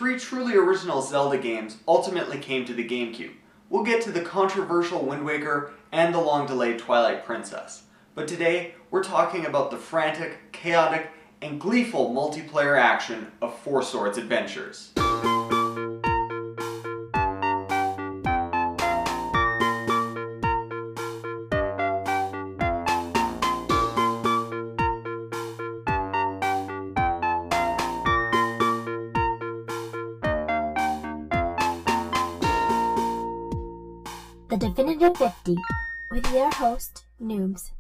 3 truly original Zelda games ultimately came to the GameCube. We'll get to the controversial Wind Waker and the long-delayed Twilight Princess. But today, we're talking about the frantic, chaotic, and gleeful multiplayer action of Four Swords Adventures. The Definitive 50, with your host, Noobs.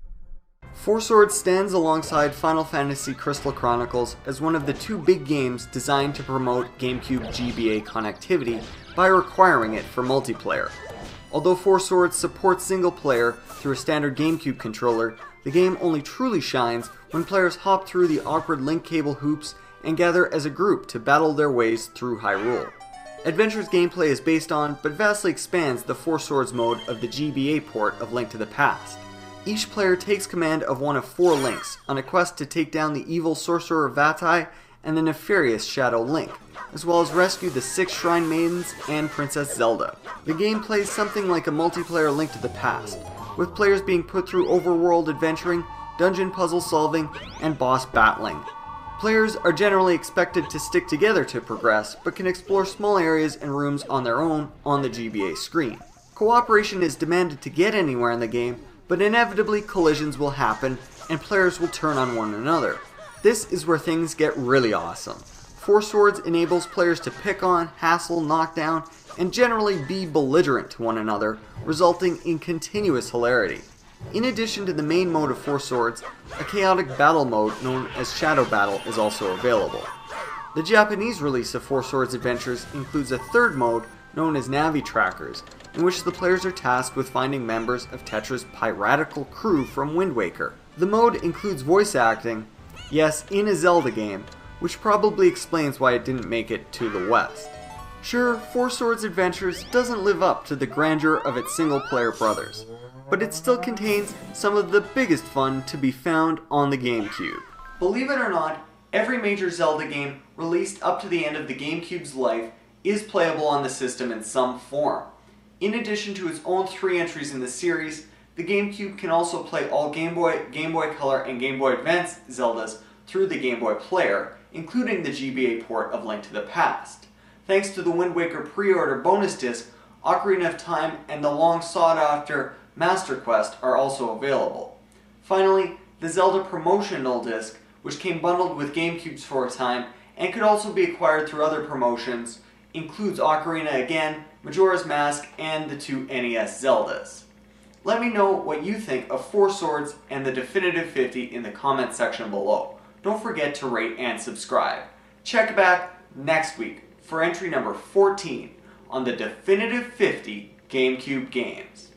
Four Swords stands alongside Final Fantasy Crystal Chronicles as one of the 2 big games designed to promote GameCube-GBA connectivity by requiring it for multiplayer. Although Four Swords supports single player through a standard GameCube controller, the game only truly shines when players hop through the awkward link cable hoops and gather as a group to battle their ways through Hyrule. Adventure's gameplay is based on, but vastly expands, the Four Swords mode of the GBA port of Link to the Past. Each player takes command of one of 4 Links, on a quest to take down the evil sorcerer Vaati and the nefarious Shadow Link, as well as rescue the 6 Shrine Maidens and Princess Zelda. The game plays something like a multiplayer Link to the Past, with players being put through overworld adventuring, dungeon puzzle solving, and boss battling. Players are generally expected to stick together to progress, but can explore small areas and rooms on their own on the GBA screen. Cooperation is demanded to get anywhere in the game, but inevitably collisions will happen and players will turn on one another. This is where things get really awesome. Four Swords enables players to pick on, hassle, knock down, and generally be belligerent to one another, resulting in continuous hilarity. In addition to the main mode of Four Swords, a chaotic battle mode known as Shadow Battle is also available. The Japanese release of Four Swords Adventures includes a 3rd mode known as Navi Trackers, in which the players are tasked with finding members of Tetra's piratical crew from Wind Waker. The mode includes voice acting, yes, in a Zelda game, which probably explains why it didn't make it to the West. Sure, Four Swords Adventures doesn't live up to the grandeur of its single-player brothers, but it still contains some of the biggest fun to be found on the GameCube. Believe it or not, every major Zelda game released up to the end of the GameCube's life is playable on the system in some form. In addition to its own 3 entries in the series, the GameCube can also play all Game Boy, Game Boy Color, and Game Boy Advance Zeldas through the Game Boy Player, including the GBA port of Link to the Past. Thanks to the Wind Waker pre-order bonus disc, Ocarina of Time and the long sought-after Master Quest are also available. Finally, the Zelda promotional disc, which came bundled with GameCubes for a time and could also be acquired through other promotions, includes Ocarina again, Majora's Mask, and the 2 NES Zeldas. Let me know what you think of Four Swords and the Definitive 50 in the comment section below. Don't forget to rate and subscribe. Check back next week for entry number 14 on the Definitive 50 GameCube games.